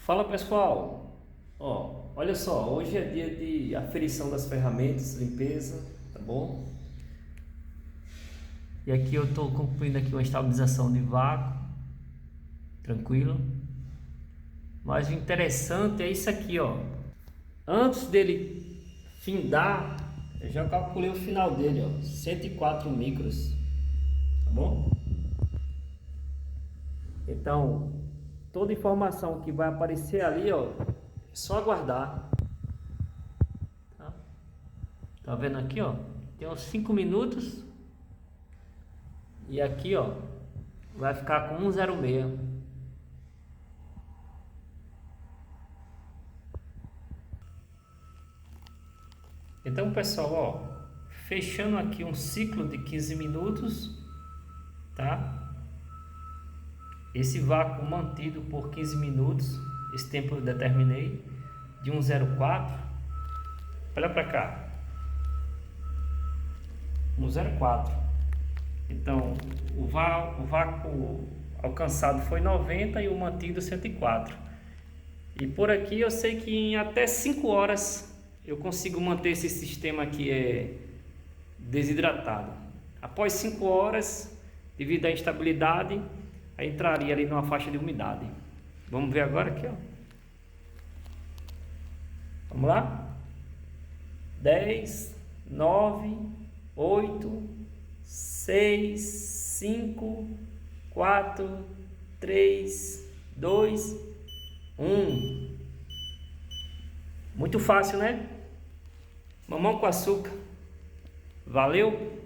Fala pessoal, olha só, hoje é dia de aferição das ferramentas, limpeza, tá bom? E aqui eu estou concluindo aqui uma estabilização de vácuo, tranquilo. Mas o interessante é isso aqui, Antes dele findar, eu já calculei o final dele, 104 micros, tá bom? Então, toda informação que vai aparecer ali, é só aguardar. Tá vendo aqui, tem uns 5 minutos. E aqui, vai ficar com 106. Então, pessoal, fechando aqui um ciclo de 15 minutos, tá? Esse vácuo mantido por 15 minutos, esse tempo eu determinei, de 104. Olha para cá. 104. Então, o vácuo alcançado foi 90 e o mantido 104. E por aqui eu sei que em até 5 horas eu consigo manter esse sistema aqui desidratado. Após 5 horas, devido à instabilidade, aí entraria ali numa faixa de umidade. Vamos ver agora aqui, Vamos lá? 10, 9, 8, 6, 5, 4, 3, 2, 1. Muito fácil, né? Mamão com açúcar. Valeu!